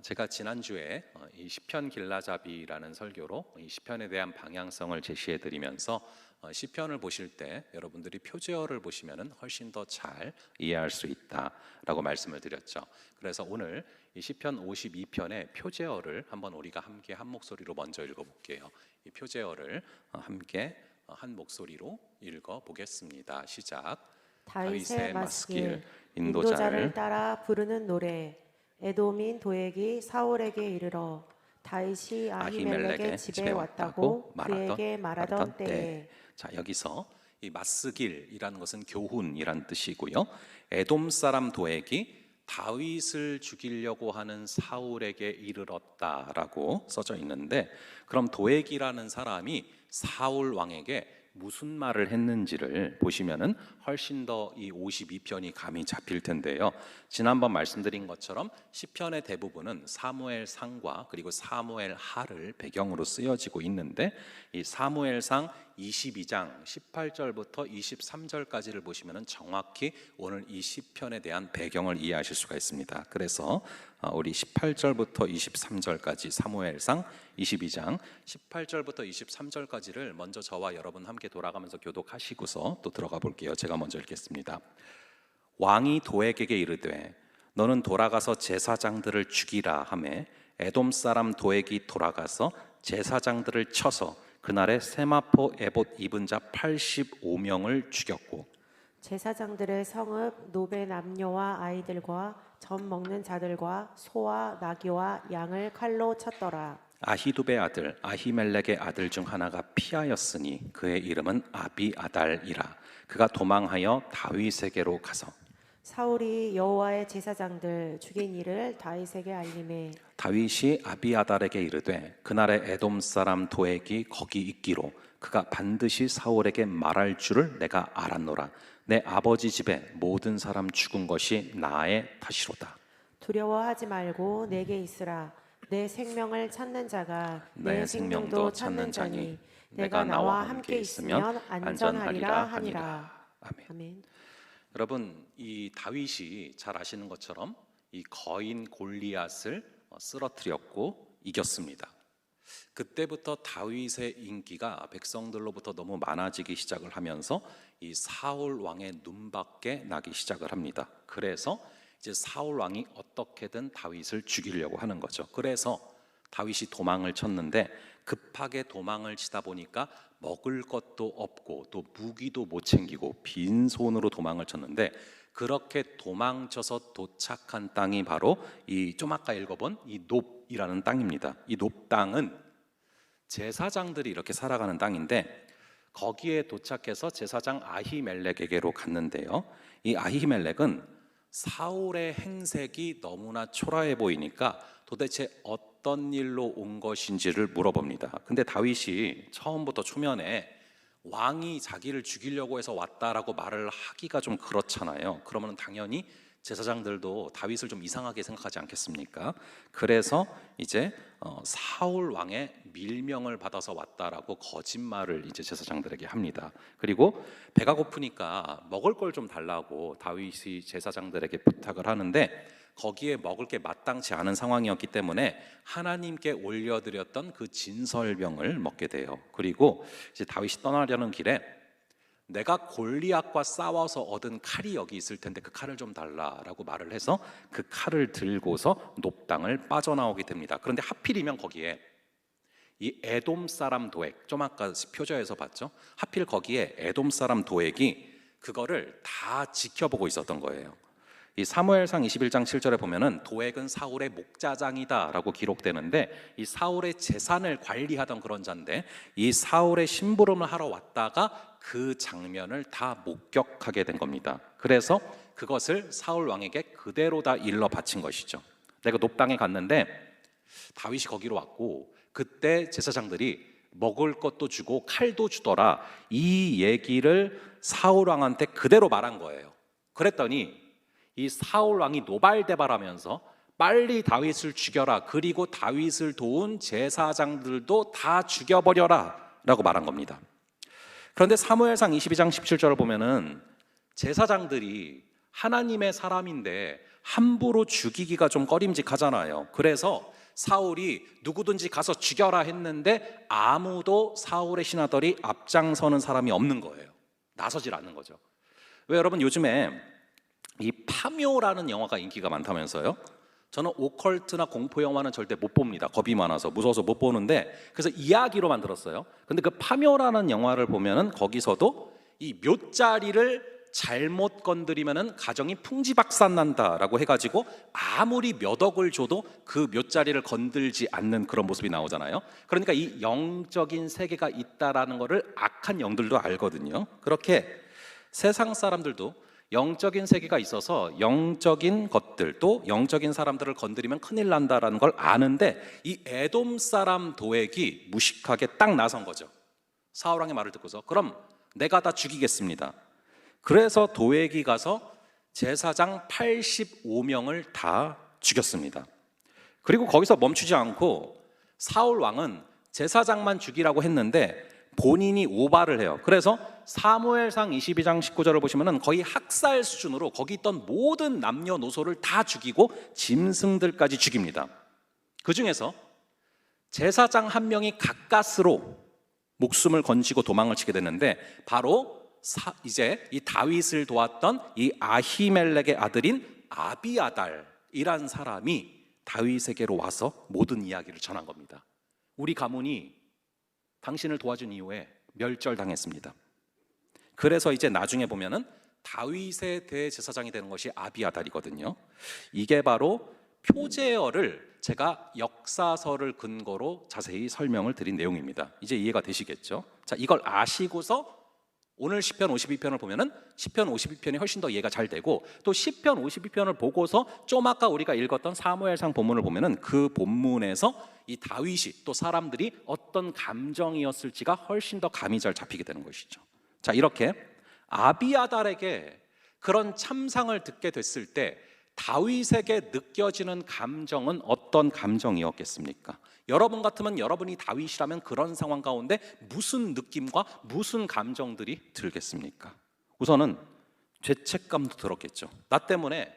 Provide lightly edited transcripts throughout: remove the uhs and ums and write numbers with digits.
제가 지난주에 이 시편 길라잡이라는 설교로 이 시편에 대한 방향성을 제시해 드리면서 시편을 보실 때 여러분들이 표제어를 보시면은 훨씬 더 잘 이해할 수 있다라고 말씀을 드렸죠. 그래서 오늘 이 시편 52편의 표제어를 한번 우리가 함께 한 목소리로 먼저 읽어 볼게요. 이 표제어를 함께 한 목소리로 읽어 보겠습니다. 시작. 다윗의 마스길, 인도자를 따라 부르는 노래. 에돔인 도액이 사울에게 이르러 다윗이 아히멜렉의 집에 왔다고 그에게 말하던 때에. 자, 여기서 이 마스길이라는 것은 교훈이란 뜻이고요. 에돔 사람 도액이 다윗을 죽이려고 하는 사울에게 이르렀다라고 써져 있는데, 그럼 도액이라는 사람이 사울 왕에게 무슨 말을 했는지를 보시면은 훨씬 더 이 52편이 감이 잡힐 텐데요. 지난번 말씀드린 것처럼 시편의 대부분은 사무엘상과 그리고 사무엘하를 배경으로 쓰여지고 있는데, 이 사무엘상 22장 18절부터 23절까지를 보시면은 정확히 오늘 이 시편에 대한 배경을 이해하실 수가 있습니다. 그래서 우리 18절부터 23절까지 사무엘상 22장 18절부터 23절까지를 먼저 저와 여러분 함께 돌아가면서 교독하시고서 또 들어가 볼게요. 제가 먼저 읽겠습니다. 왕이 도액에게 이르되 너는 돌아가서 제사장들을 죽이라 하매 에돔 사람 도액이 돌아가서 제사장들을 쳐서 그날에 세마포 에봇 입은 자 85명을 죽였고 제사장들의 성읍 노베 남녀와 아이들과 젖 먹는 자들과 소와 나귀와 양을 칼로 쳤더라. 아히두베 아들 아히멜렉의 아들 중 하나가 피하였으니 그의 이름은 아비아달이라. 그가 도망하여 다윗에게로 가서 사울이 여호와의 제사장들 죽인 일을 다윗에게 알림해 다윗이 아비아달에게 이르되 그날에 에돔 사람 도액이 거기 있기로 그가 반드시 사울에게 말할 줄을 내가 알았노라. 내 아버지 집에 모든 사람 죽은 것이 나의 탓이로다. 두려워하지 말고 내게 있으라. 내 생명을 찾는 자가 내 생명도 찾는 자니 내가 나와 함께 있으면 안전하리라 하니라. 아멘. 여러분, 이 다윗이 잘 아시는 것처럼 이 거인 골리앗을 쓰러뜨렸고 이겼습니다. 그때부터 다윗의 인기가 백성들로부터 너무 많아지기 시작을 하면서 이 사울 왕의 눈밖에 나기 시작을 합니다. 그래서 이제 사울 왕이 어떻게든 다윗을 죽이려고 하는 거죠. 그래서 다윗이 도망을 쳤는데 급하게 도망을 치다 보니까 먹을 것도 없고 또 무기도 못 챙기고 빈손으로 도망을 쳤는데, 그렇게 도망쳐서 도착한 땅이 바로 이 좀 아까 읽어본 이 놉이라는 땅입니다. 이 놉 땅은 제사장들이 이렇게 살아가는 땅인데, 거기에 도착해서 제사장 아히멜렉에게로 갔는데요. 이 아히멜렉은 사울의 행색이 너무나 초라해 보이니까 도대체 어떤 일로 온 것인지를 물어봅니다. 근데 다윗이 처음부터 초면에 왕이 자기를 죽이려고 해서 왔다라고 말을 하기가 좀 그렇잖아요. 그러면 당연히 제사장들도 다윗을 좀 이상하게 생각하지 않겠습니까? 그래서 이제 사울 왕의 밀명을 받아서 왔다라고 거짓말을 이제 제사장들에게 합니다. 그리고 배가 고프니까 먹을 걸 좀 달라고 다윗이 제사장들에게 부탁을 하는데, 거기에 먹을 게 마땅치 않은 상황이었기 때문에 하나님께 올려드렸던 그 진설병을 먹게 돼요. 그리고 이제 다윗이 떠나려는 길에 내가 골리앗과 싸워서 얻은 칼이 여기 있을 텐데 그 칼을 좀 달라라고 말을 해서 그 칼을 들고서 놉 땅을 빠져나오게 됩니다. 그런데 하필이면 거기에 이 에돔 사람 도액, 좀 아까 표저에서 봤죠? 하필 거기에 에돔 사람 도액이 그거를 다 지켜보고 있었던 거예요. 이 사무엘상 21장 7절에 보면은 도액은 사울의 목자장이다 라고 기록되는데, 이 사울의 재산을 관리하던 그런 자인데 이 사울의 심부름을 하러 왔다가 그 장면을 다 목격하게 된 겁니다. 그래서 그것을 사울 왕에게 그대로 다 일러 바친 것이죠. 내가 놉 땅에 갔는데 다윗이 거기로 왔고 그때 제사장들이 먹을 것도 주고 칼도 주더라, 이 얘기를 사울 왕한테 그대로 말한 거예요. 그랬더니 이 사울 왕이 노발대발하면서 빨리 다윗을 죽여라, 그리고 다윗을 도운 제사장들도 다 죽여버려라 라고 말한 겁니다. 그런데 사무엘상 22장 17절을 보면은 제사장들이 하나님의 사람인데 함부로 죽이기가 좀 꺼림직하잖아요. 그래서 사울이 누구든지 가서 죽여라 했는데 아무도 사울의 신하들이 앞장서는 사람이 없는 거예요. 나서질 않는 거죠. 왜 여러분 요즘에 이 파묘라는 영화가 인기가 많다면서요? 저는 오컬트나 공포 영화는 절대 못 봅니다. 겁이 많아서 무서워서 못 보는데, 그래서 이야기로 만들었어요. 근데 그 파묘라는 영화를 보면은 거기서도 이 묘자리를 잘못 건드리면은 가정이 풍지박산난다라고 해가지고 아무리 몇 억을 줘도 그 묘자리를 건들지 않는 그런 모습이 나오잖아요. 그러니까 이 영적인 세계가 있다라는 거를 악한 영들도 알거든요. 그렇게 세상 사람들도 영적인 세계가 있어서 영적인 것들 또 영적인 사람들을 건드리면 큰일 난다라는 걸 아는데, 이 에돔 사람 도액이 무식하게 딱 나선 거죠. 사울 왕의 말을 듣고서 그럼 내가 다 죽이겠습니다. 그래서 도액이 가서 제사장 85명을 다 죽였습니다. 그리고 거기서 멈추지 않고 사울 왕은 제사장만 죽이라고 했는데 본인이 오바를 해요. 그래서 사무엘상 22장 19절을 보시면은 거의 학살 수준으로 거기 있던 모든 남녀노소를 다 죽이고 짐승들까지 죽입니다. 그 중에서 제사장 한 명이 가까스로 목숨을 건지고 도망을 치게 됐는데, 바로 이제 이 다윗을 도왔던 이 아히멜렉의 아들인 아비아달이란 사람이 다윗에게로 와서 모든 이야기를 전한 겁니다. 우리 가문이 당신을 도와준 이후에 멸절당했습니다. 그래서 이제 나중에 보면은 다윗의 대제사장이 되는 것이 아비아달이거든요. 이게 바로 표제어를 제가 역사서를 근거로 자세히 설명을 드린 내용입니다. 이제 이해가 되시겠죠? 자, 이걸 아시고서 오늘 시편 52편을 보면은 시편 52편이 훨씬 더 이해가 잘 되고, 또 시편 52편을 보고서 좀 아까 우리가 읽었던 사무엘상 본문을 보면은 그 본문에서 이 다윗이 또 사람들이 어떤 감정이었을지가 훨씬 더 감이 잘 잡히게 되는 것이죠. 자, 이렇게 아비아달에게 그런 참상을 듣게 됐을 때 다윗에게 느껴지는 감정은 어떤 감정이었겠습니까? 여러분 같으면 여러분이 다윗이라면 그런 상황 가운데 무슨 느낌과 무슨 감정들이 들겠습니까? 우선은 죄책감도 들었겠죠. 나 때문에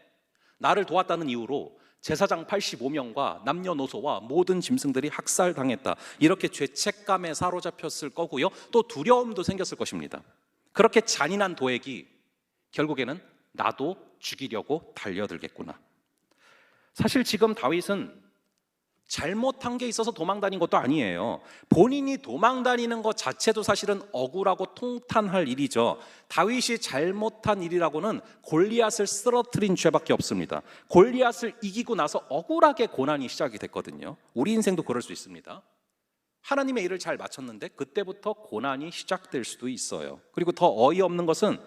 나를 도왔다는 이유로 제사장 85명과 남녀노소와 모든 짐승들이 학살당했다, 이렇게 죄책감에 사로잡혔을 거고요. 또 두려움도 생겼을 것입니다. 그렇게 잔인한 도액이 결국에는 나도 죽이려고 달려들겠구나. 사실 지금 다윗은 잘못한 게 있어서 도망다닌 것도 아니에요. 본인이 도망다니는 것 자체도 사실은 억울하고 통탄할 일이죠. 다윗이 잘못한 일이라고는 골리앗을 쓰러뜨린 죄밖에 없습니다. 골리앗을 이기고 나서 억울하게 고난이 시작이 됐거든요. 우리 인생도 그럴 수 있습니다. 하나님의 일을 잘 마쳤는데 그때부터 고난이 시작될 수도 있어요. 그리고 더 어이없는 것은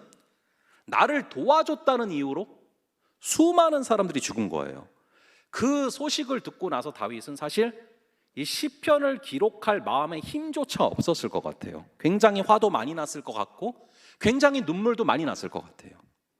나를 도와줬다는 이유로 수많은 사람들이 죽은 거예요. 그 소식을 듣고 나서 다윗은 사실 이 시편을 기록할 마음의 힘조차 없었을 것 같아요. 굉장히 화도 많이 났을 것 같고 굉장히 눈물도 많이 났을 것 같아요.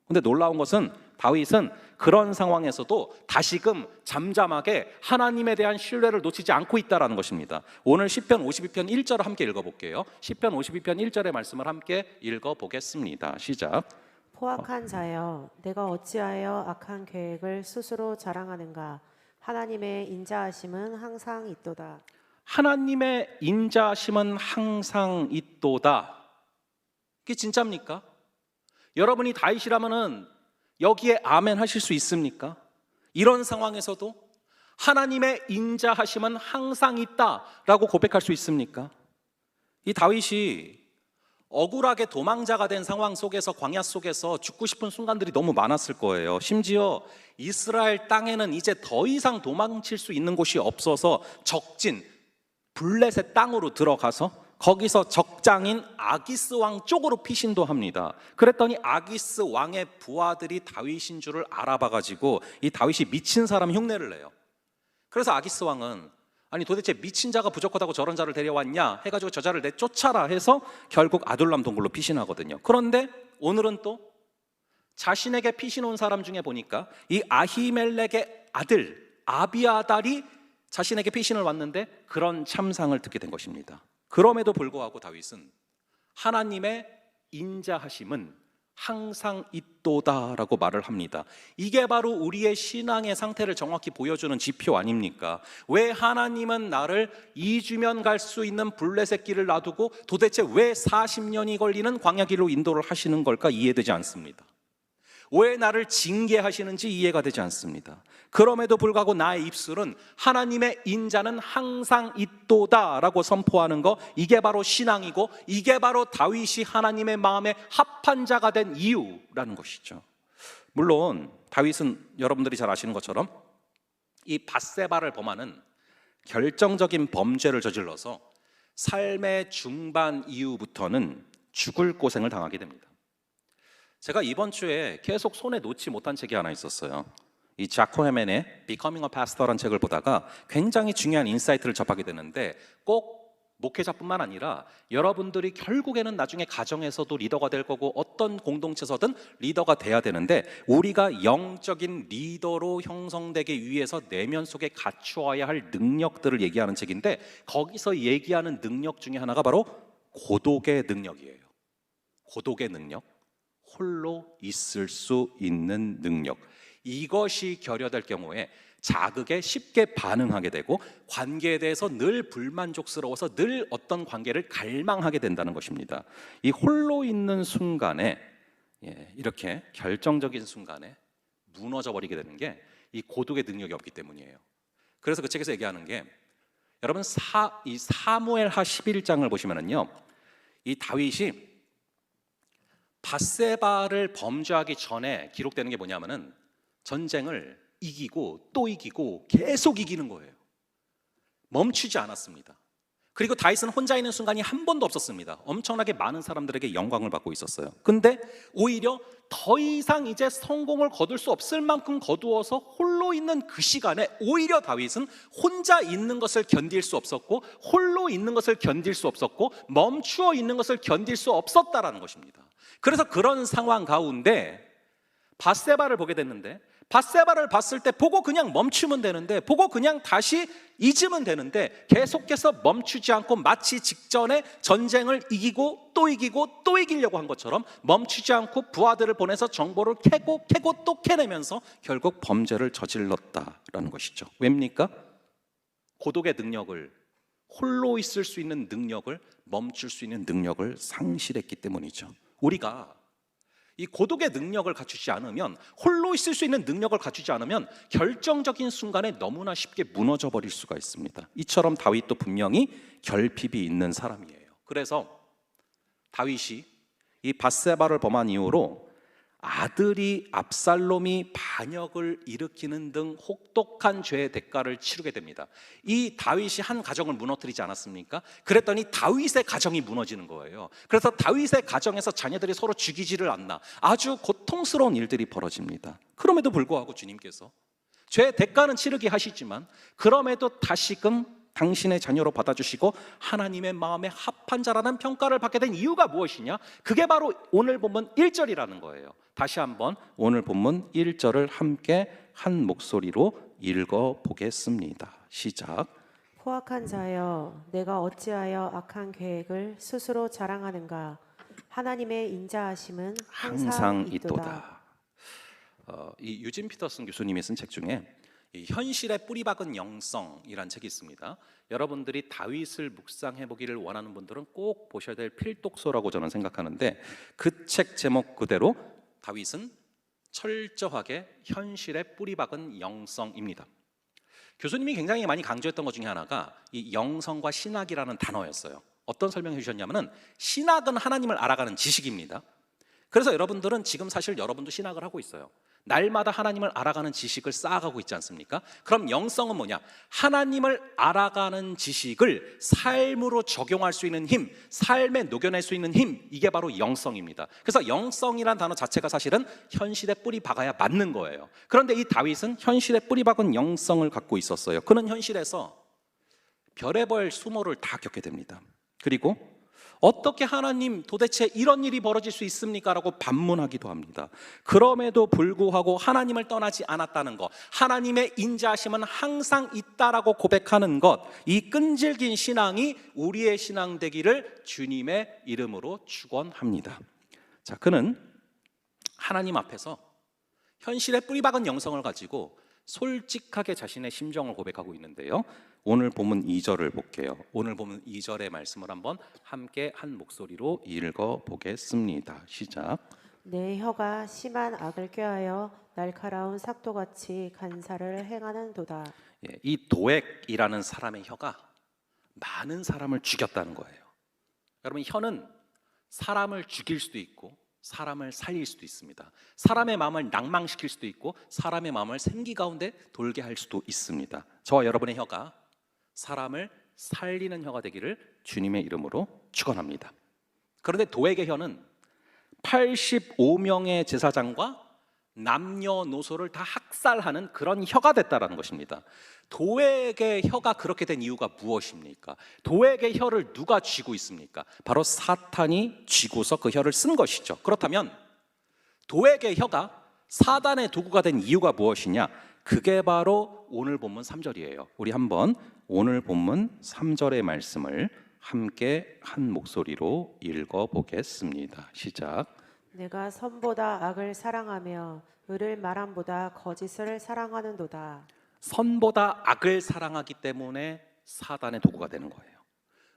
근데 놀라운 것은 다윗은 그런 상황에서도 다시금 잠잠하게 하나님에 대한 신뢰를 놓치지 않고 있다는 것입니다. 오늘 시편 52편 1절을 함께 읽어볼게요. 시편 52편 1절의 말씀을 함께 읽어보겠습니다. 시작. 포악한 자여, 내가 어찌하여 악한 계획을 스스로 자랑하는가? 하나님의 인자하심은 항상 있도다. 하나님의 인자하심은 항상 있도다. 이게 진짜입니까? 여러분이 다윗이라면은 여기에 아멘 하실 수 있습니까? 이런 상황에서도 하나님의 인자하심은 항상 있다라고 고백할 수 있습니까? 이 다윗이 억울하게 도망자가 된 상황 속에서, 광야 속에서 죽고 싶은 순간들이 너무 많았을 거예요. 심지어 이스라엘 땅에는 이제 더 이상 도망칠 수 있는 곳이 없어서 적진 블레셋 땅으로 들어가서 거기서 적장인 아기스 왕 쪽으로 피신도 합니다. 그랬더니 아기스 왕의 부하들이 다윗인 줄을 알아봐가지고 이 다윗이 미친 사람 흉내를 내요. 그래서 아기스 왕은 아니 도대체 미친 자가 부족하다고 저런 자를 데려왔냐 해가지고 저 자를 내쫓아라 해서 결국 아둘람 동굴로 피신하거든요. 그런데 오늘은 또 자신에게 피신 온 사람 중에 보니까 이 아히멜렉의 아들 아비아달이 자신에게 피신을 왔는데 그런 참상을 듣게 된 것입니다. 그럼에도 불구하고 다윗은 하나님의 인자하심은 항상 있도다라고 말을 합니다. 이게 바로 우리의 신앙의 상태를 정확히 보여주는 지표 아닙니까? 왜 하나님은 나를 2주면 갈 수 있는 블레셋 길을 놔두고 도대체 왜 40년이 걸리는 광야길로 인도를 하시는 걸까 이해되지 않습니다. 왜 나를 징계하시는지 이해가 되지 않습니다. 그럼에도 불구하고 나의 입술은 하나님의 인자는 항상 있도다라고 선포하는 거, 이게 바로 신앙이고 이게 바로 다윗이 하나님의 마음에 합한 자가 된 이유라는 것이죠. 물론 다윗은 여러분들이 잘 아시는 것처럼 이 밧세바를 범하는 결정적인 범죄를 저질러서 삶의 중반 이후부터는 죽을 고생을 당하게 됩니다. 제가 이번 주에 계속 손에 놓지 못한 책이 하나 있었어요. 이 자코 헤멘의 Becoming a Pastor라는 책을 보다가 굉장히 중요한 인사이트를 접하게 되는데, 꼭 목회자뿐만 아니라 여러분들이 결국에는 나중에 가정에서도 리더가 될 거고 어떤 공동체에서든 리더가 돼야 되는데, 우리가 영적인 리더로 형성되기 위해서 내면 속에 갖추어야 할 능력들을 얘기하는 책인데, 거기서 얘기하는 능력 중에 하나가 바로 고독의 능력이에요. 고독의 능력, 홀로 있을 수 있는 능력. 이것이 결여될 경우에 자극에 쉽게 반응하게 되고 관계에 대해서 늘 불만족스러워서 늘 어떤 관계를 갈망하게 된다는 것입니다. 이 홀로 있는 순간에, 이렇게 결정적인 순간에 무너져 버리게 되는 게 이 고독의 능력이 없기 때문이에요. 그래서 그 책에서 얘기하는 게, 여러분 이 사무엘하 11장을 보시면은요, 이 다윗이 밧세바를 범죄하기 전에 기록되는 게 뭐냐면은 전쟁을 이기고 또 이기고 계속 이기는 거예요. 멈추지 않았습니다. 그리고 다윗은 혼자 있는 순간이 한 번도 없었습니다. 엄청나게 많은 사람들에게 영광을 받고 있었어요. 근데 오히려 더 이상 이제 성공을 거둘 수 없을 만큼 거두어서 홀로 있는 그 시간에 오히려 다윗은 혼자 있는 것을 견딜 수 없었고, 홀로 있는 것을 견딜 수 없었고, 멈추어 있는 것을 견딜 수 없었다라는 것입니다. 그래서 그런 상황 가운데 밧세바를 보게 됐는데, 밧세바를 봤을 때 보고 그냥 멈추면 되는데, 보고 그냥 다시 잊으면 되는데, 계속해서 멈추지 않고 마치 직전에 전쟁을 이기고 또 이기고 또 이기려고 한 것처럼 멈추지 않고 부하들을 보내서 정보를 캐고 또 캐내면서 결국 범죄를 저질렀다라는 것이죠. 왜입니까? 고독의 능력을, 홀로 있을 수 있는 능력을, 멈출 수 있는 능력을 상실했기 때문이죠. 우리가 이 고독의 능력을 갖추지 않으면, 홀로 있을 수 있는 능력을 갖추지 않으면 결정적인 순간에 너무나 쉽게 무너져 버릴 수가 있습니다. 이처럼 다윗도 분명히 결핍이 있는 사람이에요. 그래서 다윗이 이 밧세바를 범한 이후로 아들이 압살롬이 반역을 일으키는 등 혹독한 죄의 대가를 치르게 됩니다. 이 다윗이 한 가정을 무너뜨리지 않았습니까? 그랬더니 다윗의 가정이 무너지는 거예요. 그래서 다윗의 가정에서 자녀들이 서로 죽이지를 않나 아주 고통스러운 일들이 벌어집니다. 그럼에도 불구하고 주님께서 죄의 대가는 치르게 하시지만, 그럼에도 다시금 당신의 자녀로 받아주시고 하나님의 마음에 합한 자라는 평가를 받게 된 이유가 무엇이냐? 그게 바로 오늘 본문 1절이라는 거예요. 다시 한번 오늘 본문 1절을 함께 한 목소리로 읽어보겠습니다. 시작. 포악한 자여, 내가 어찌하여 악한 계획을 스스로 자랑하는가? 하나님의 인자하심은 항상 있도다. 이 유진 피터슨 교수님이 쓴 책 중에 이 현실의 뿌리박은 영성이란 책이 있습니다. 여러분들이 다윗을 묵상해 보기를 원하는 분들은 꼭 보셔야 될 필독서라고 저는 생각하는데, 그 책 제목 그대로 다윗은 철저하게 현실의 뿌리박은 영성입니다. 교수님이 굉장히 많이 강조했던 것 중에 하나가 이 영성과 신학이라는 단어였어요. 어떤 설명해 주셨냐면은, 신학은 하나님을 알아가는 지식입니다. 그래서 여러분들은 지금 사실 여러분도 신학을 하고 있어요. 날마다 하나님을 알아가는 지식을 쌓아가고 있지 않습니까? 그럼 영성은 뭐냐? 하나님을 알아가는 지식을 삶으로 적용할 수 있는 힘, 삶에 녹여낼 수 있는 힘, 이게 바로 영성입니다. 그래서 영성이란 단어 자체가 사실은 현실에 뿌리 박아야 맞는 거예요. 그런데 이 다윗은 현실에 뿌리 박은 영성을 갖고 있었어요. 그는 현실에서 별의별 수모를 다 겪게 됩니다. 그리고 어떻게 하나님 도대체 이런 일이 벌어질 수 있습니까? 라고 반문하기도 합니다. 그럼에도 불구하고 하나님을 떠나지 않았다는 것, 하나님의 인자하심은 항상 있다라고 고백하는 것, 이 끈질긴 신앙이 우리의 신앙 되기를 주님의 이름으로 축원합니다. 자, 그는 하나님 앞에서 현실에 뿌리박은 영성을 가지고 솔직하게 자신의 심정을 고백하고 있는데요. 오늘 본문 2절을 볼게요. 오늘 본문 2절의 말씀을 한번 함께 한 목소리로 읽어보겠습니다. 시작. 내 혀가 심한 악을 꾀하여 날카로운 삭도같이 간사를 행하는도다. 예, 이 도액이라는 사람의 혀가 많은 사람을 죽였다는 거예요. 여러분, 혀는 사람을 죽일 수도 있고 사람을 살릴 수도 있습니다. 사람의 마음을 낭망시킬 수도 있고 사람의 마음을 생기 가운데 돌게 할 수도 있습니다. 저와 여러분의 혀가 사람을 살리는 혀가 되기를 주님의 이름으로 축원합니다. 그런데 도액의 혀는 85명의 제사장과 남녀노소를 다 학살하는 그런 혀가 됐다라는 것입니다. 도액의 혀가 그렇게 된 이유가 무엇입니까? 도액의 혀를 누가 쥐고 있습니까? 바로 사탄이 쥐고서 그 혀를 쓴 것이죠. 그렇다면 도액의 혀가 사단의 도구가 된 이유가 무엇이냐? 그게 바로 오늘 본문 3절이에요. 우리 한번 오늘 본문 3절의 말씀을 함께 한 목소리로 읽어보겠습니다. 시작. 내가 선보다 악을 사랑하며 의를 말함보다 거짓을 사랑하는도다. 선보다 악을 사랑하기 때문에 사단의 도구가 되는 거예요.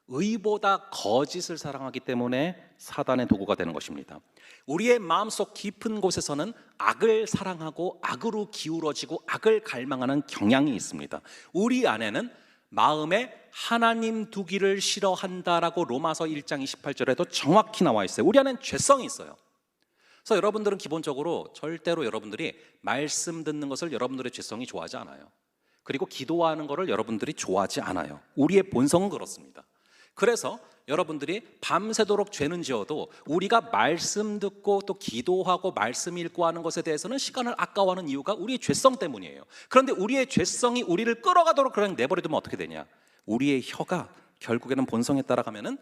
의보다 거짓을 사랑하기 때문에 사단의 도구가 되는 것입니다. 우리의 마음속 깊은 곳에서는 악을 사랑하고 악으로 기울어지고 악을 갈망하는 경향이 있습니다. 우리 안에는 마음에 하나님 두기를 싫어한다라고 로마서 1장 28절에도 정확히 나와 있어요. 우리 안에는 죄성이 있어요. 그래서 여러분들은 기본적으로 절대로 여러분들이 말씀 듣는 것을 여러분들의 죄성이 좋아하지 않아요. 그리고 기도하는 것을 여러분들이 좋아하지 않아요. 우리의 본성은 그렇습니다. 그래서 여러분들이 밤새도록 죄는 지어도 우리가 말씀 듣고 또 기도하고 말씀 읽고 하는 것에 대해서는 시간을 아까워하는 이유가 우리의 죄성 때문이에요. 그런데 우리의 죄성이 우리를 끌어가도록 그냥 내버려두면 어떻게 되냐? 우리의 혀가 결국에는 본성에 따라가면은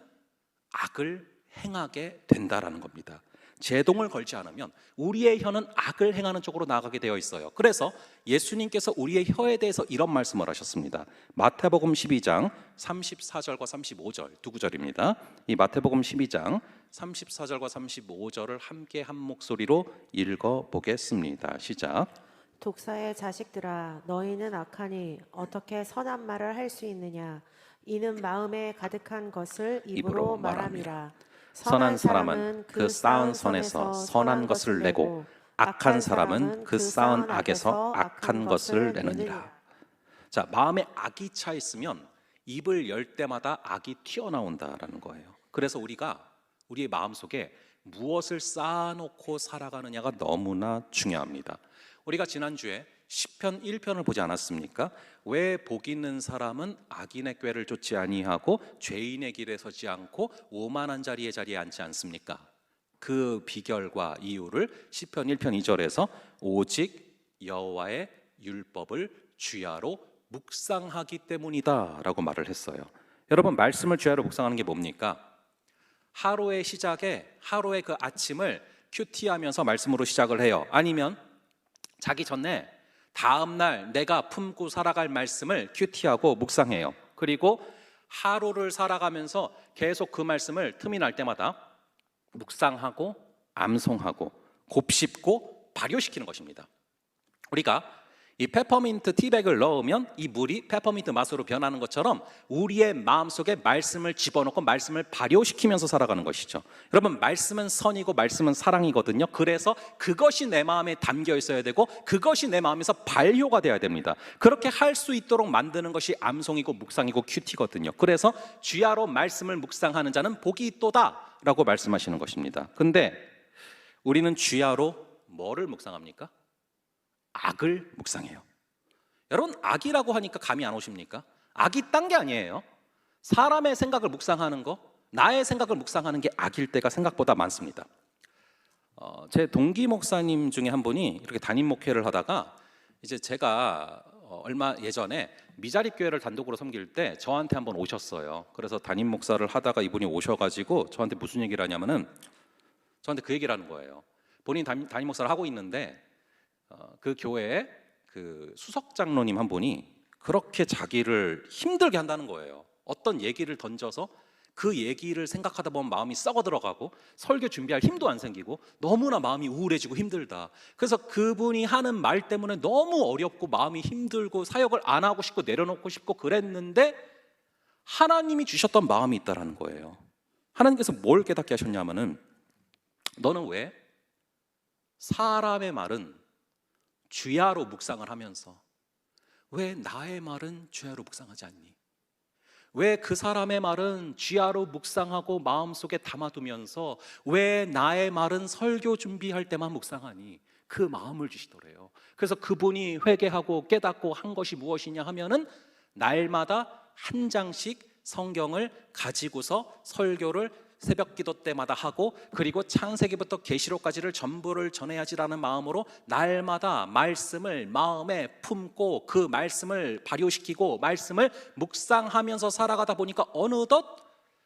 악을 행하게 된다라는 겁니다. 제동을 걸지 않으면 우리의 혀는 악을 행하는 쪽으로 나아가게 되어 있어요. 그래서 예수님께서 우리의 혀에 대해서 이런 말씀을 하셨습니다. 마태복음 12장 34절과 35절 두 구절입니다. 이 마태복음 12장 34절과 35절을 함께 한 목소리로 읽어보겠습니다. 시작. 독사의 자식들아, 너희는 악하니 어떻게 선한 말을 할 수 있느냐? 이는 마음에 가득한 것을 입으로 말함이라. 선한 사람은 그 쌓은 선에서 선한 것을 내고 악한 사람은 그 쌓은 악에서 악한 것을 내느니라. 자, 마음에 악이 차 있으면 입을 열 때마다 악이 튀어나온다라는 거예요. 그래서 우리가 우리의 마음속에 무엇을 쌓아놓고 살아가느냐가 너무나 중요합니다. 우리가 지난주에 시편 1편을 보지 않았습니까? 왜 복 있는 사람은 악인의 꾀를 쫓지 아니하고 죄인의 길에 서지 않고 오만한 자리에 앉지 않습니까? 그 비결과 이유를 시편 1편 2절에서 오직 여호와의 율법을 주야로 묵상하기 때문이다 라고 말을 했어요. 여러분, 말씀을 주야로 묵상하는 게 뭡니까? 하루의 시작에 하루의 그 아침을 큐티하면서 말씀으로 시작을 해요. 아니면 자기 전에 다음날 내가 품고 살아갈 말씀을 큐티하고 묵상해요. 그리고 하루를 살아가면서 계속 그 말씀을 틈이 날 때마다 묵상하고 암송하고 곱씹고 발효시키는 것입니다. 우리가 이 페퍼민트 티백을 넣으면 이 물이 페퍼민트 맛으로 변하는 것처럼 우리의 마음속에 말씀을 집어넣고 말씀을 발효시키면서 살아가는 것이죠. 여러분, 말씀은 선이고 말씀은 사랑이거든요. 그래서 그것이 내 마음에 담겨 있어야 되고 그것이 내 마음에서 발효가 되어야 됩니다. 그렇게 할 수 있도록 만드는 것이 암송이고 묵상이고 큐티거든요. 그래서 주야로 말씀을 묵상하는 자는 복이 있도다 라고 말씀하시는 것입니다. 근데 우리는 주야로 뭐를 묵상합니까? 악을 묵상해요. 여러분, 악이라고 하니까 감이 안 오십니까? 악이 딴 게 아니에요. 사람의 생각을 묵상하는 거, 나의 생각을 묵상하는 게 악일 때가 생각보다 많습니다. 제 동기 목사님 중에 한 분이 이렇게 담임 목회를 하다가 이제 제가 얼마 예전에 미자립 교회를 단독으로 섬길 때 저한테 한번 오셨어요. 그래서 담임 목사를 하다가 이분이 오셔가지고 저한테 무슨 얘기를 하냐면은 저한테 그 얘기를 하는 거예요. 본인 담임 목사를 하고 있는데 그 교회에 그 수석 장로님 한 분이 그렇게 자기를 힘들게 한다는 거예요. 어떤 얘기를 던져서 그 얘기를 생각하다 보면 마음이 썩어 들어가고 설교 준비할 힘도 안 생기고 너무나 마음이 우울해지고 힘들다. 그래서 그분이 하는 말 때문에 너무 어렵고 마음이 힘들고 사역을 안 하고 싶고 내려놓고 싶고 그랬는데 하나님이 주셨던 마음이 있다라는 거예요. 하나님께서 뭘 깨닫게 하셨냐면은 너는 왜 사람의 말은 주야로 묵상을 하면서 왜 나의 말은 주야로 묵상하지 않니? 왜 그 사람의 말은 주야로 묵상하고 마음속에 담아두면서 왜 나의 말은 설교 준비할 때만 묵상하니? 그 마음을 주시더래요. 그래서 그분이 회개하고 깨닫고 한 것이 무엇이냐 하면은 날마다 한 장씩 성경을 가지고서 설교를 새벽 기도 때마다 하고 그리고 창세기부터 계시록까지를 전부를 전해야지라는 마음으로 날마다 말씀을 마음에 품고 그 말씀을 발효시키고 말씀을 묵상하면서 살아가다 보니까 어느덧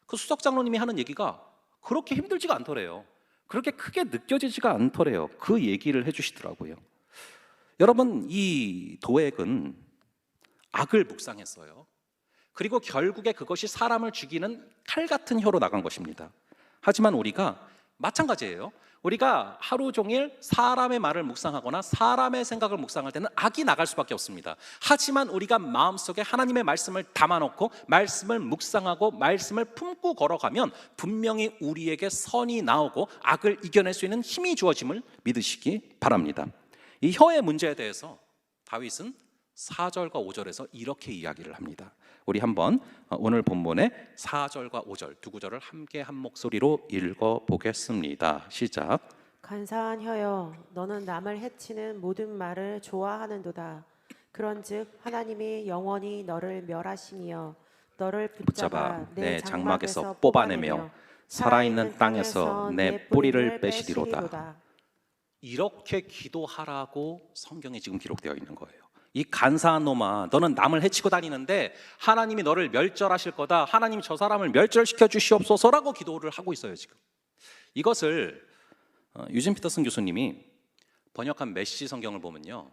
그 수석장로님이 하는 얘기가 그렇게 힘들지가 않더래요. 그렇게 크게 느껴지지가 않더래요. 그 얘기를 해주시더라고요. 여러분, 이 도액은 악을 묵상했어요. 그리고 결국에 그것이 사람을 죽이는 칼 같은 혀로 나간 것입니다. 하지만 우리가 마찬가지예요. 우리가 하루 종일 사람의 말을 묵상하거나 사람의 생각을 묵상할 때는 악이 나갈 수밖에 없습니다. 하지만 우리가 마음속에 하나님의 말씀을 담아놓고 말씀을 묵상하고 말씀을 품고 걸어가면 분명히 우리에게 선이 나오고 악을 이겨낼 수 있는 힘이 주어짐을 믿으시기 바랍니다. 이 혀의 문제에 대해서 다윗은 4절과 5절에서 이렇게 이야기를 합니다. 우리 한번 오늘 본문의 4절과 5절 두 구절을 함께 한 목소리로 읽어보겠습니다. 시작. 간사한 혀여, 너는 남을 해치는 모든 말을 좋아하는도다. 그런즉 하나님이 영원히 너를 멸하시니여 너를 붙잡아 내 장막에서 뽑아내며 살아있는 땅에서 내 뿌리를 빼시리로다. 이렇게 기도하라고 성경에 지금 기록되어 있는 거예요. 이 간사한 놈아, 너는 남을 해치고 다니는데 하나님이 너를 멸절하실 거다. 하나님 저 사람을 멸절시켜 주시옵소서라고 기도를 하고 있어요. 지금 이것을 유진 피터슨 교수님이 번역한 메시지 성경을 보면요,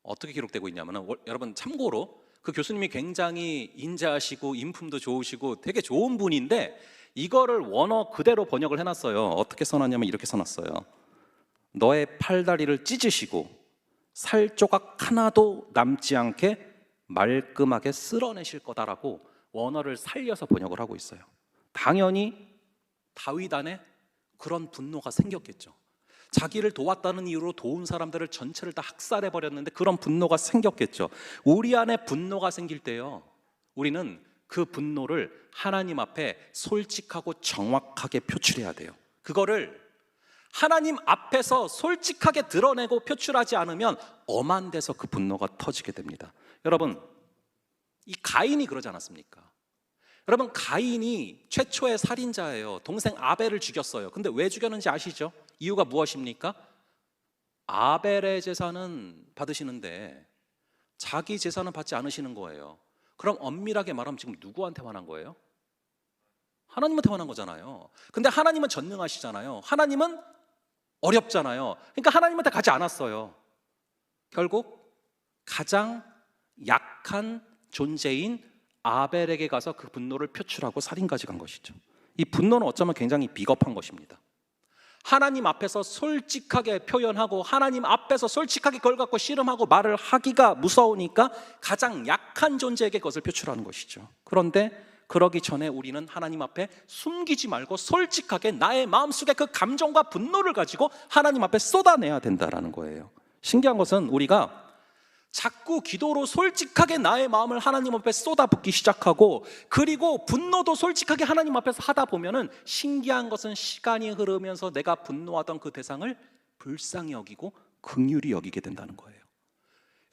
어떻게 기록되고 있냐면, 여러분 참고로 그 교수님이 굉장히 인자하시고 인품도 좋으시고 되게 좋은 분인데 이거를 원어 그대로 번역을 해놨어요. 어떻게 써놨냐면 이렇게 써놨어요. 너의 팔다리를 찢으시고 살 조각 하나도 남지 않게 말끔하게 쓸어내실 거다라고 원어를 살려서 번역을 하고 있어요. 당연히 다윗 안에 그런 분노가 생겼겠죠. 자기를 도왔다는 이유로 도운 사람들을 전체를 다 학살해 버렸는데 그런 분노가 생겼겠죠. 우리 안에 분노가 생길 때요, 우리는 그 분노를 하나님 앞에 솔직하고 정확하게 표출해야 돼요. 그거를 하나님 앞에서 솔직하게 드러내고 표출하지 않으면 엄한 데서 그 분노가 터지게 됩니다. 여러분, 이 가인이 그러지 않았습니까? 여러분, 가인이 최초의 살인자예요. 동생 아벨을 죽였어요. 근데 왜 죽였는지 아시죠? 이유가 무엇입니까? 아벨의 제사는 받으시는데 자기 제사는 받지 않으시는 거예요. 그럼 엄밀하게 말하면 지금 누구한테 화난 거예요? 하나님한테 화난 거잖아요. 근데 하나님은 전능하시잖아요. 하나님은 어렵잖아요. 그러니까 하나님한테 가지 않았어요. 결국 가장 약한 존재인 아벨에게 가서 그 분노를 표출하고 살인까지 간 것이죠. 이 분노는 어쩌면 굉장히 비겁한 것입니다. 하나님 앞에서 솔직하게 표현하고 하나님 앞에서 솔직하게 그걸 갖고 씨름하고 말을 하기가 무서우니까 가장 약한 존재에게 그것을 표출하는 것이죠. 그런데 그러기 전에 우리는 하나님 앞에 숨기지 말고 솔직하게 나의 마음속에 그 감정과 분노를 가지고 하나님 앞에 쏟아내야 된다라는 거예요. 신기한 것은 우리가 자꾸 기도로 솔직하게 나의 마음을 하나님 앞에 쏟아붓기 시작하고 그리고 분노도 솔직하게 하나님 앞에서 하다 보면은 신기한 것은 시간이 흐르면서 내가 분노하던 그 대상을 불쌍히 여기고 긍휼히 여기게 된다는 거예요.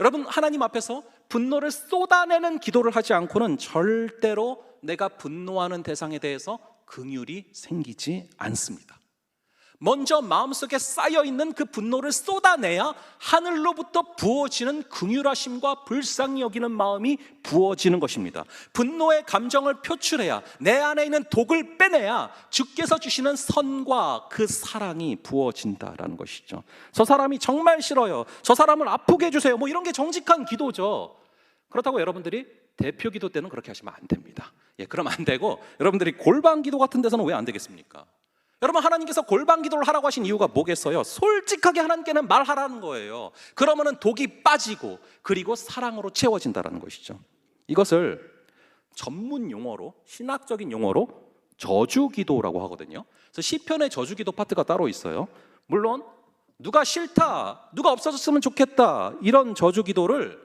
여러분, 하나님 앞에서 분노를 쏟아내는 기도를 하지 않고는 절대로 내가 분노하는 대상에 대해서 긍휼이 생기지 않습니다. 먼저 마음속에 쌓여있는 그 분노를 쏟아내야 하늘로부터 부어지는 긍휼하심과 불쌍히 여기는 마음이 부어지는 것입니다. 분노의 감정을 표출해야, 내 안에 있는 독을 빼내야 주께서 주시는 선과 그 사랑이 부어진다라는 것이죠. 저 사람이 정말 싫어요, 저 사람을 아프게 해주세요, 뭐 이런 게 정직한 기도죠. 그렇다고 여러분들이 대표 기도 때는 그렇게 하시면 안 됩니다. 예, 그럼 안 되고 여러분들이 골방 기도 같은 데서는 왜 안 되겠습니까? 여러분, 하나님께서 골방 기도를 하라고 하신 이유가 뭐겠어요? 솔직하게 하나님께는 말하라는 거예요. 그러면은 독이 빠지고 그리고 사랑으로 채워진다라는 것이죠. 이것을 전문 용어로, 신학적인 용어로 저주 기도라고 하거든요. 그래서 시편의 저주 기도 파트가 따로 있어요. 물론 누가 싫다, 누가 없어졌으면 좋겠다, 이런 저주 기도를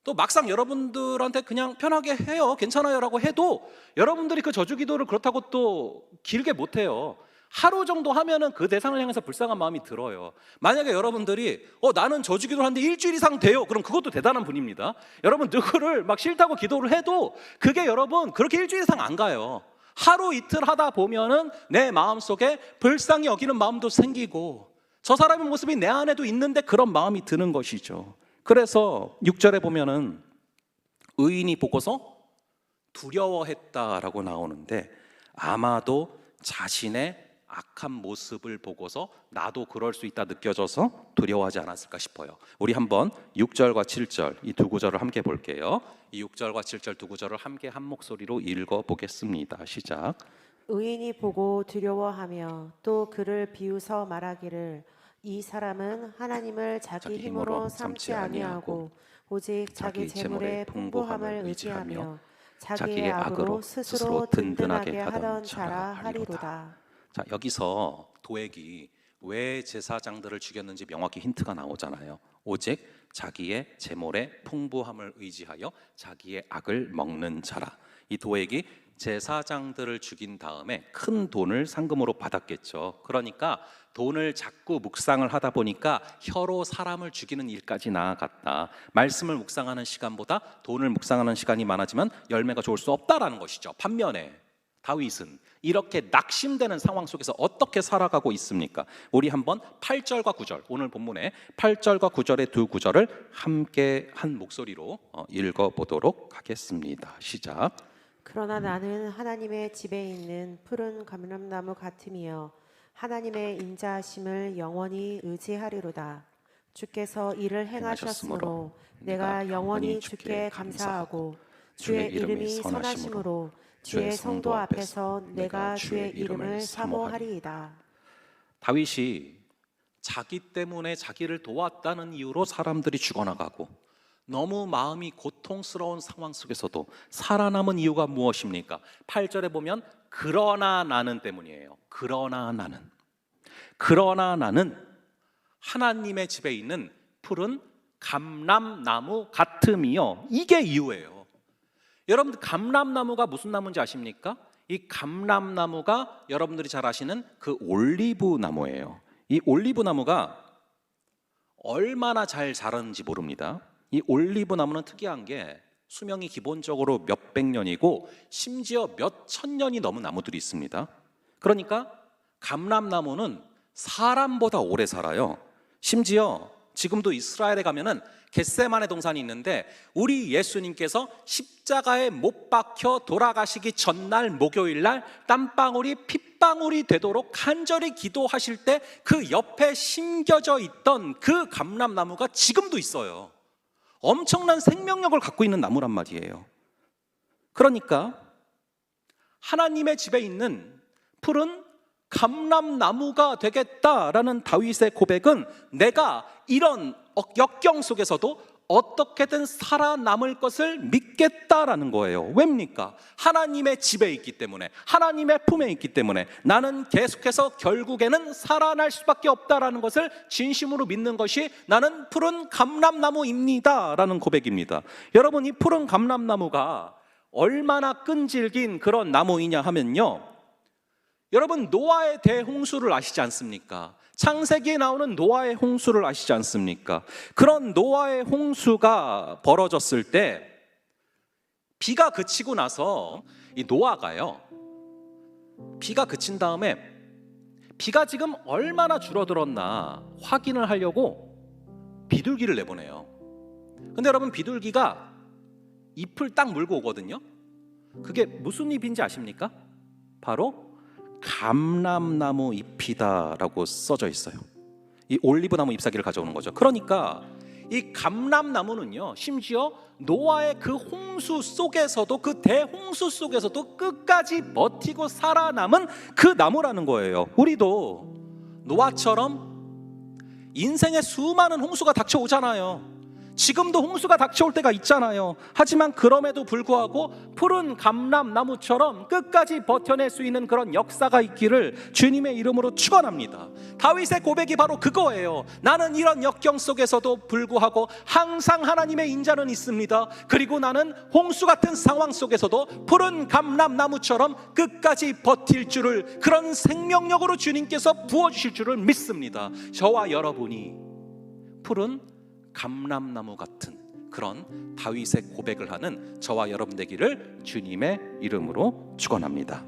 또 막상 여러분들한테 그냥 편하게 해요, 괜찮아요 라고 해도 여러분들이 그 저주 기도를 그렇다고 또 길게 못 해요. 하루 정도 하면은 그 대상을 향해서 불쌍한 마음이 들어요. 만약에 여러분들이 나는 저주 기도를 하는데 일주일 이상 돼요, 그럼 그것도 대단한 분입니다. 여러분, 누구를 막 싫다고 기도를 해도 그게 여러분 그렇게 일주일 이상 안 가요. 하루 이틀 하다 보면은 내 마음속에 불쌍히 여기는 마음도 생기고 저 사람의 모습이 내 안에도 있는데 그런 마음이 드는 것이죠. 그래서 6절에 보면은 의인이 보고서 두려워했다라고 나오는데, 아마도 자신의 악한 모습을 보고서 나도 그럴 수 있다 느껴져서 두려워하지 않았을까 싶어요. 우리 한번 6절과 7절 이 두 구절을 함께 볼게요. 이 6절과 7절 두 구절을 함께 한 목소리로 읽어보겠습니다. 시작. 의인이 보고 두려워하며 또 그를 비웃어 말하기를 이 사람은 하나님을 자기 힘으로 삼지 아니하고 오직 자기 재물의 풍부함을 의지하며 자기의 악으로 스스로 든든하게 하던 자라 하리로다. 자, 여기서 도액이 왜 제사장들을 죽였는지 명확히 힌트가 나오잖아요. 오직 자기의 재물의 풍부함을 의지하여 자기의 악을 먹는 자라. 이 도액이 제사장들을 죽인 다음에 큰 돈을 상금으로 받았겠죠. 그러니까 돈을 자꾸 묵상을 하다 보니까 혀로 사람을 죽이는 일까지 나아갔다. 말씀을 묵상하는 시간보다 돈을 묵상하는 시간이 많아지면 열매가 좋을 수 없다라는 것이죠. 반면에 다윗은 이렇게 낙심되는 상황 속에서 어떻게 살아가고 있습니까? 우리 한번 8절과 9절, 오늘 본문의 8절과 9절의 두 구절을 함께 한 목소리로 읽어보도록 하겠습니다. 시작. 그러나 나는 하나님의 집에 있는 푸른 감람나무 같으며 하나님의 인자하심을 영원히 의지하리로다. 주께서 이를 행하셨으므로 내가 영원히 주께 감사하고 주의 이름이 선하심으로 주의 성도 앞에서 내가 주의 이름을 사모하리이다. 다윗이 자기 때문에 자기를 도왔다는 이유로 사람들이 죽어나가고 너무 마음이 고통스러운 상황 속에서도 살아남은 이유가 무엇입니까? 8절에 보면 그러나 나는 때문이에요. 그러나 나는 하나님의 집에 있는 푸른 감람나무 같음이요. 이게 이유예요. 여러분들, 감람나무가 무슨 나무인지 아십니까? 이 감람나무가 여러분들이 잘 아시는 그 올리브 나무예요. 이 올리브 나무가 얼마나 잘 자라는지 모릅니다. 이 올리브 나무는 특이한 게 수명이 기본적으로 몇백 년이고 심지어 몇 천 년이 넘은 나무들이 있습니다. 그러니까 감람나무는 사람보다 오래 살아요. 심지어 지금도 이스라엘에 가면은 겟세마네 동산이 있는데 우리 예수님께서 십자가에 못 박혀 돌아가시기 전날 목요일날 땀방울이 핏방울이 되도록 간절히 기도하실 때 그 옆에 심겨져 있던 그 감람나무가 지금도 있어요. 엄청난 생명력을 갖고 있는 나무란 말이에요. 그러니까 하나님의 집에 있는 푸른 감람나무가 되겠다라는 다윗의 고백은 내가 이런 역경 속에서도 어떻게든 살아남을 것을 믿겠다라는 거예요. 왜입니까? 하나님의 집에 있기 때문에, 하나님의 품에 있기 때문에 나는 계속해서 결국에는 살아날 수밖에 없다라는 것을 진심으로 믿는 것이 나는 푸른 감람나무입니다 라는 고백입니다. 여러분, 이 푸른 감람나무가 얼마나 끈질긴 그런 나무이냐 하면요, 여러분, 노아의 대홍수를 아시지 않습니까? 창세기에 나오는 노아의 홍수를 아시지 않습니까? 그런 노아의 홍수가 벌어졌을 때 비가 그치고 나서 이 노아가요, 비가 그친 다음에 비가 지금 얼마나 줄어들었나 확인을 하려고 비둘기를 내보내요. 근데 여러분, 비둘기가 잎을 딱 물고 오거든요. 그게 무슨 잎인지 아십니까? 바로 감람나무 잎이다라고 써져 있어요. 이 올리브나무 잎사귀를 가져오는 거죠. 그러니까 이 감람나무는요, 심지어 노아의 그 홍수 속에서도, 그 대홍수 속에서도 끝까지 버티고 살아남은 그 나무라는 거예요. 우리도 노아처럼 인생에 수많은 홍수가 닥쳐오잖아요. 지금도 홍수가 닥쳐올 때가 있잖아요. 하지만 그럼에도 불구하고 푸른 감람나무처럼 끝까지 버텨낼 수 있는 그런 역사가 있기를 주님의 이름으로 축원합니다. 다윗의 고백이 바로 그거예요. 나는 이런 역경 속에서도 불구하고 항상 하나님의 인자는 있습니다. 그리고 나는 홍수 같은 상황 속에서도 푸른 감람나무처럼 끝까지 버틸 줄을, 그런 생명력으로 주님께서 부어주실 줄을 믿습니다. 저와 여러분이 푸른 감람나무 같은 그런 다윗의 고백을 하는 저와 여러분 되기를 주님의 이름으로 축원합니다.